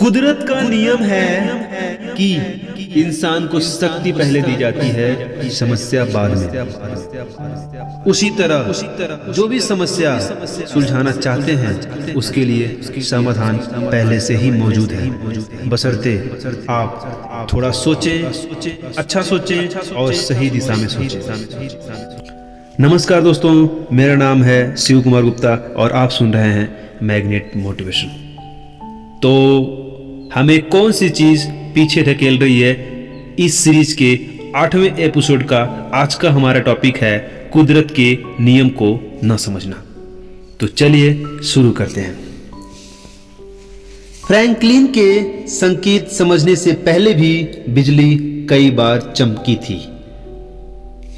कुदरत का नियम है कि इंसान को शक्ति पहले दी जाती है, समस्या बाद में। उसी तरह जो भी समस्या सुलझाना चाहते हैं उसके लिए समाधान पहले से ही मौजूद है, बशर्ते आप थोड़ा सोचें, अच्छा सोचें और सही दिशा में सोचें। नमस्कार दोस्तों, मेरा नाम है शिव कुमार गुप्ता और आप सुन रहे हैं मैग्नेट मोटिवेशन। तो हमें कौन सी चीज पीछे ढकेल रही है? इस सीरीज के 8वें एपिसोड का आज का हमारा टॉपिक है कुदरत के नियम को न समझना। तो चलिए शुरू करते हैं। फ्रैंकलिन के संकेत समझने से पहले भी बिजली कई बार चमकी थी।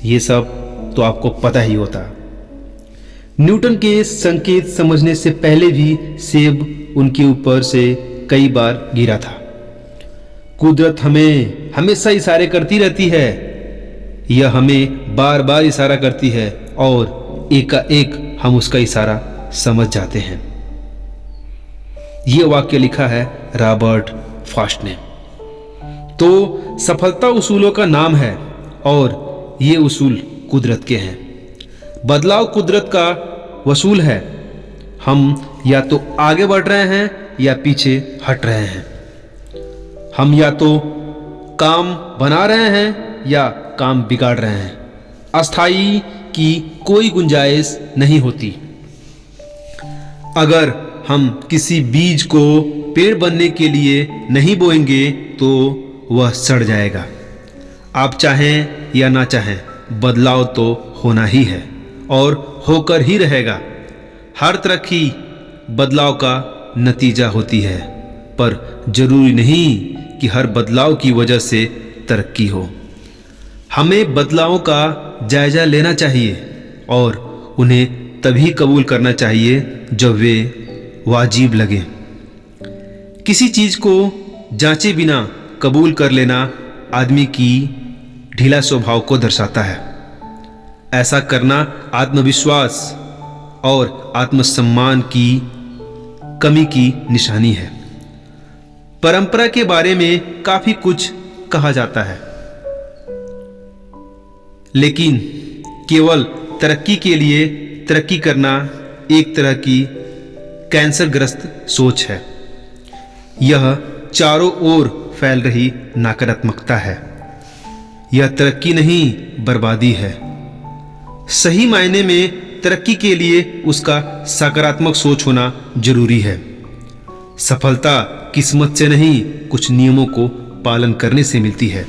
ये सब तो आपको पता ही होता। न्यूटन के संकेत समझने से पहले भी सेब उनके ऊपर से कई बार गिरा था। कुदरत हमें हमेशा इशारे करती रहती है, यह हमें बार बार इशारा करती है और एकाएक हम उसका इशारा समझ जाते हैं। यह वाक्य लिखा है रॉबर्ट फ्रॉस्ट ने। तो सफलता उसूलों का नाम है और ये उसूल कुदरत के हैं। बदलाव कुदरत का वसूल है। हम या तो आगे बढ़ रहे हैं या पीछे हट रहे हैं। हम या तो काम बना रहे हैं या काम बिगाड़ रहे हैं। अस्थाई की कोई गुंजाइश नहीं होती। अगर हम किसी बीज को पेड़ बनने के लिए नहीं बोएंगे तो वह सड़ जाएगा। आप चाहें या ना चाहें, बदलाव तो होना ही है और होकर ही रहेगा। हर तरक्की बदलाव का नतीजा होती है, पर जरूरी नहीं कि हर बदलाव की वजह से तरक्की हो। हमें बदलावों का जायजा लेना चाहिए और उन्हें तभी कबूल करना चाहिए जब वे वाजिब लगे। किसी चीज को जांचे बिना कबूल कर लेना आदमी की ढीला स्वभाव को दर्शाता है। ऐसा करना आत्मविश्वास और आत्मसम्मान की कमी की निशानी है। परंपरा के बारे में काफी कुछ कहा जाता है, लेकिन केवल तरक्की के लिए तरक्की करना एक तरह की कैंसरग्रस्त सोच है। यह चारों ओर फैल रही नकारात्मकता है। यह तरक्की नहीं, बर्बादी है। सही मायने में तरक्की के लिए उसका सकारात्मक सोच होना जरूरी है। सफलता किस्मत से नहीं, कुछ नियमों को पालन करने से मिलती है।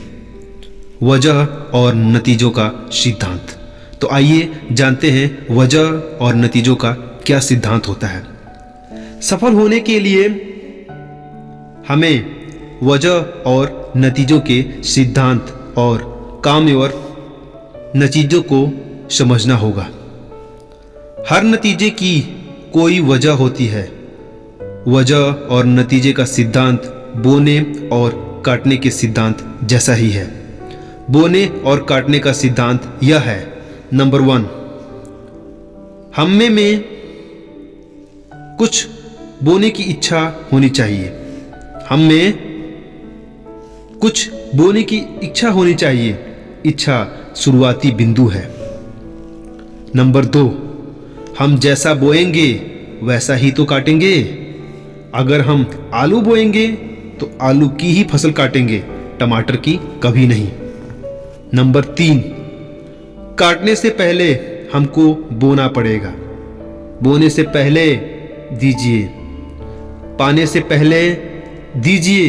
वजह और नतीजों का सिद्धांत। तो आइए जानते हैं वजह और नतीजों का क्या सिद्धांत होता है। सफल होने के लिए हमें वजह और नतीजों के सिद्धांत और काम और नतीजों को समझना होगा। हर नतीजे की कोई वजह होती है। वजह और नतीजे का सिद्धांत बोने और काटने के सिद्धांत जैसा ही है। बोने और काटने का सिद्धांत यह है। नंबर 1, हम में कुछ बोने की इच्छा होनी चाहिए। हम में कुछ बोने की इच्छा होनी चाहिए। इच्छा शुरुआती बिंदु है। नंबर 2, हम जैसा बोएंगे वैसा ही तो काटेंगे। अगर हम आलू बोएंगे तो आलू की ही फसल काटेंगे, टमाटर की कभी नहीं। नंबर 3, काटने से पहले हमको बोना पड़ेगा। बोने से पहले दीजिए, पाने से पहले दीजिए।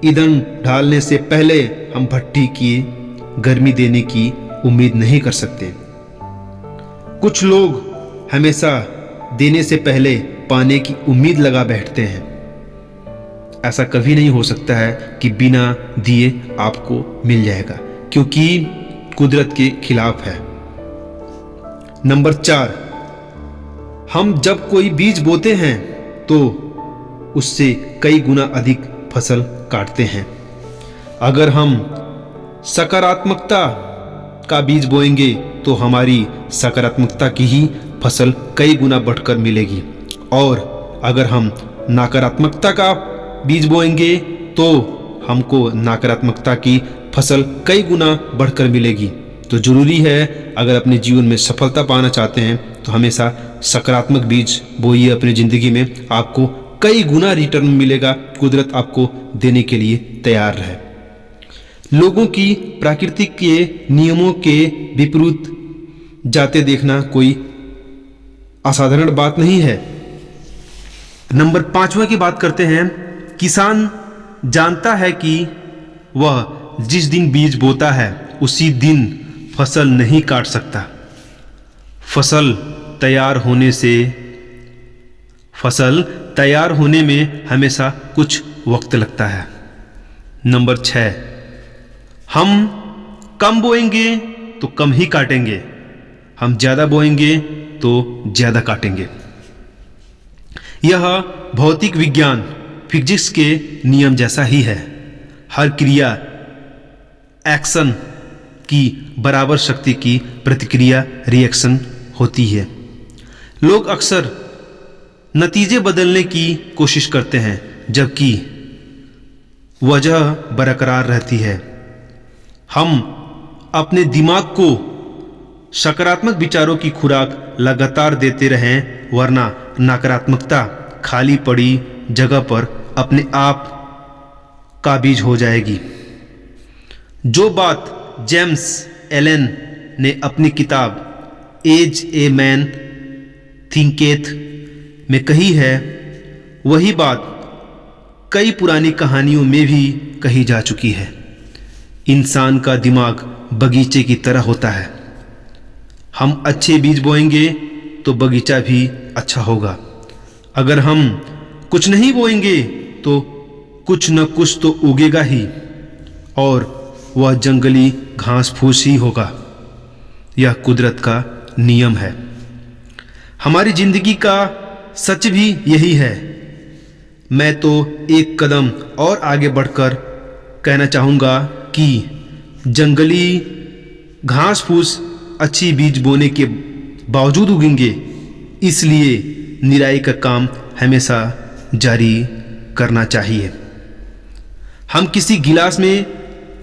ईंधन डालने से पहले हम भट्टी की गर्मी देने की उम्मीद नहीं कर सकते। कुछ लोग हमेशा देने से पहले पाने की उम्मीद लगा बैठते हैं। ऐसा कभी नहीं हो सकता है कि बिना दिए आपको मिल जाएगा, क्योंकि कुदरत के खिलाफ है। नंबर 4, हम जब कोई बीज बोते हैं तो उससे कई गुना अधिक फसल काटते हैं। अगर हम सकारात्मकता का बीज बोएंगे तो हमारी सकारात्मकता की ही फसल कई गुना बढ़कर मिलेगी, और अगर हम नकारात्मकता का बीज बोएंगे तो हमको नकारात्मकता की फसल कई गुना बढ़कर मिलेगी। तो जरूरी है, अगर अपने जीवन में सफलता पाना चाहते हैं तो हमेशा सकारात्मक बीज बोइए अपनी ज़िंदगी में, आपको कई गुना रिटर्न मिलेगा। कुदरत आपको देने के लिए तैयार है। लोगों की प्रकृति के नियमों के विपरीत जाते देखना कोई असाधारण बात नहीं है। नंबर 5वां की बात करते हैं। किसान जानता है कि वह जिस दिन बीज बोता है उसी दिन फसल नहीं काट सकता। फसल तैयार होने में हमेशा कुछ वक्त लगता है। नंबर 6, हम कम बोएंगे तो कम ही काटेंगे, हम ज़्यादा बोएंगे तो ज़्यादा काटेंगे। यह भौतिक विज्ञान फिजिक्स के नियम जैसा ही है। हर क्रिया एक्शन की बराबर शक्ति की प्रतिक्रिया रिएक्शन होती है। लोग अक्सर नतीजे बदलने की कोशिश करते हैं जबकि वजह बरकरार रहती है। हम अपने दिमाग को सकारात्मक विचारों की खुराक लगातार देते रहें, वरना नकारात्मकता खाली पड़ी जगह पर अपने आप काबिज हो जाएगी। जो बात जेम्स एलन ने अपनी किताब एज ए मैन थिंकेथ में कही है, वही बात कई पुरानी कहानियों में भी कही जा चुकी है। इंसान का दिमाग बगीचे की तरह होता है। हम अच्छे बीज बोएंगे तो बगीचा भी अच्छा होगा। अगर हम कुछ नहीं बोएंगे तो कुछ न कुछ तो उगेगा ही, और वह जंगली घास फूस ही होगा। यह कुदरत का नियम है। हमारी जिंदगी का सच भी यही है। मैं तो एक कदम और आगे बढ़कर कहना चाहूँगा कि जंगली घास फूस अच्छी बीज बोने के बावजूद उगेंगे, इसलिए निराई का काम हमेशा जारी करना चाहिए। हम किसी गिलास में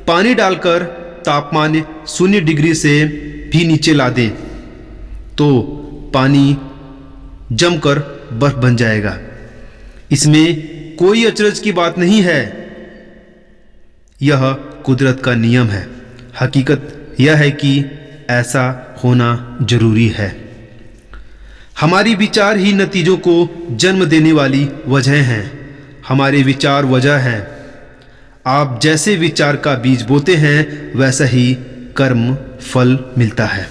पानी डालकर तापमान 0 डिग्री से भी नीचे ला दें तो पानी जमकर बर्फ बन जाएगा। इसमें कोई अचरज की बात नहीं है। यह कुदरत का नियम है। हकीकत यह है कि ऐसा होना जरूरी है। हमारी विचार ही नतीजों को जन्म देने वाली वजह हैं। हमारे विचार वजह हैं। आप जैसे विचार का बीज बोते हैं वैसा ही कर्म फल मिलता है।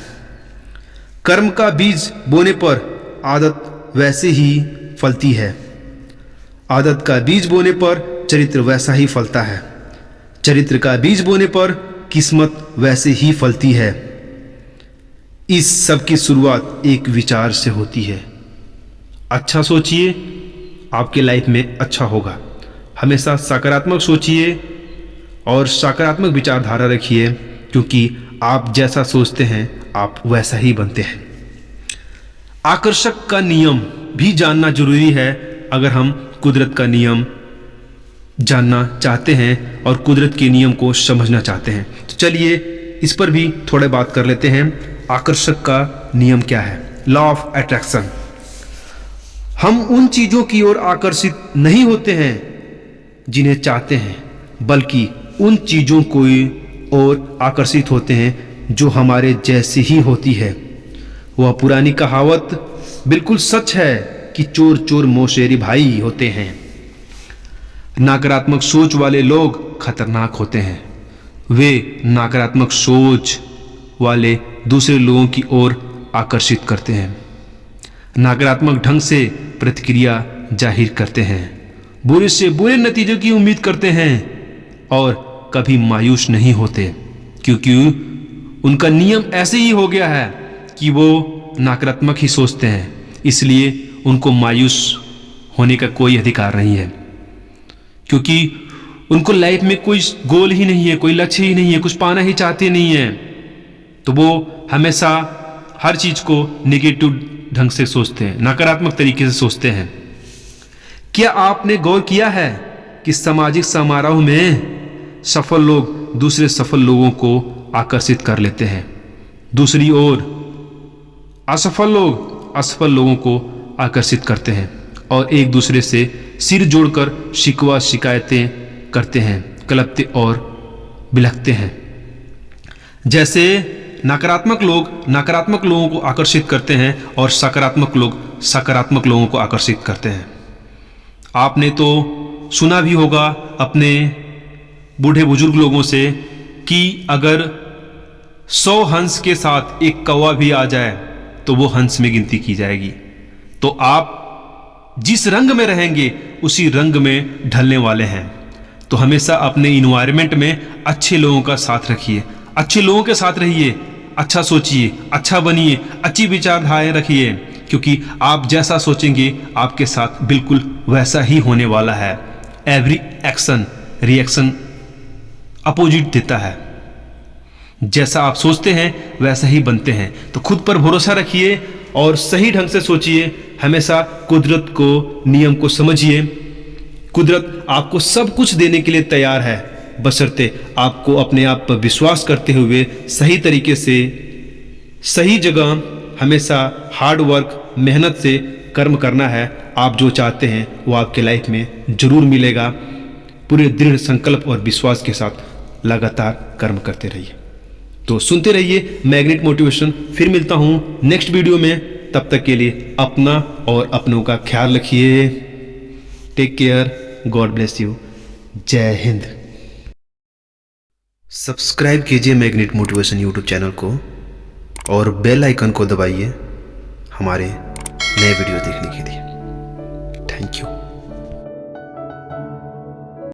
कर्म का बीज बोने पर आदत वैसे ही फलती है। आदत का बीज बोने पर चरित्र वैसा ही फलता है। चरित्र का बीज बोने पर किस्मत वैसे ही फलती है। इस सब की शुरुआत एक विचार से होती है। अच्छा सोचिए, आपके लाइफ में अच्छा होगा। हमेशा सकारात्मक सोचिए और सकारात्मक विचारधारा रखिए, क्योंकि आप जैसा सोचते हैं आप वैसा ही बनते हैं। आकर्षक का नियम भी जानना जरूरी है अगर हम कुदरत का नियम जानना चाहते हैं और कुदरत के नियम को समझना चाहते हैं। तो चलिए इस पर भी थोड़े बात कर लेते हैं। आकर्षक का नियम क्या है? Law of attraction. हम उन चीज़ों की ओर आकर्षित नहीं होते हैं जिन्हें चाहते हैं, बल्कि उन चीज़ों को ओर आकर्षित होते हैं जो हमारे जैसी ही होती है। वह पुरानी कहावत बिल्कुल सच है कि चोर चोर मौसेरी भाई होते हैं। नकारात्मक सोच वाले लोग खतरनाक होते हैं। वे नकारात्मक सोच वाले दूसरे लोगों की ओर आकर्षित करते हैं। नकारात्मक ढंग से प्रतिक्रिया जाहिर करते हैं, बुरे से बुरे नतीजों की उम्मीद करते हैं और कभी मायूस नहीं होते, क्योंकि उनका नियम ऐसे ही हो गया है कि वो नकारात्मक ही सोचते हैं। इसलिए उनको मायूस होने का कोई अधिकार नहीं है, क्योंकि उनको लाइफ में कोई गोल ही नहीं है, कोई लक्ष्य ही नहीं है, कुछ पाना ही चाहते नहीं है। तो वो हमेशा हर चीज़ को नेगेटिव ढंग से सोचते हैं, नकारात्मक तरीके से सोचते हैं। क्या आपने गौर किया है कि सामाजिक समारोह में सफल लोग दूसरे सफल लोगों को आकर्षित कर लेते हैं, दूसरी ओर असफल लोग असफल लोगों को आकर्षित करते हैं और एक दूसरे से सिर जोड़कर शिकवा शिकायतें करते हैं, कलपते और बिलखते हैं। जैसे नकारात्मक लोग नकारात्मक लोगों को आकर्षित करते हैं और सकारात्मक लोग सकारात्मक लोगों को आकर्षित करते हैं। आपने तो सुना भी होगा अपने बूढ़े बुजुर्ग लोगों से कि अगर 100 हंस के साथ एक कौवा भी आ जाए तो वो हंस में गिनती की जाएगी। तो आप जिस रंग में रहेंगे उसी रंग में ढलने वाले हैं। तो हमेशा अपने इन्वायरमेंट में अच्छे लोगों का साथ रखिए, अच्छे लोगों के साथ रहिए, अच्छा सोचिए, अच्छा बनिए, अच्छी विचारधाराएं रखिए, क्योंकि आप जैसा सोचेंगे आपके साथ बिल्कुल वैसा ही होने वाला है। एवरी एक्शन रिएक्शन अपोजिट देता है। जैसा आप सोचते हैं वैसा ही बनते हैं। तो खुद पर भरोसा रखिए और सही ढंग से सोचिए। हमेशा कुदरत को नियम को समझिए। कुदरत आपको सब कुछ देने के लिए तैयार है, बशर्ते आपको अपने आप पर विश्वास करते हुए सही तरीके से सही जगह हमेशा हार्ड वर्क मेहनत से कर्म करना है। आप जो चाहते हैं वो आपके लाइफ में जरूर मिलेगा। पूरे दृढ़ संकल्प और विश्वास के साथ लगातार कर्म करते रहिए। तो सुनते रहिए मैग्नेट मोटिवेशन। फिर मिलता हूँ नेक्स्ट वीडियो में। तब तक के लिए अपना और अपनों का ख्याल रखिए। Take care, God bless you, जय हिंद। सब्सक्राइब कीजिए मैग्नेट मोटिवेशन यूट्यूब चैनल को और बेल आइकन को दबाइए हमारे नए वीडियो देखने के लिए। Thank you.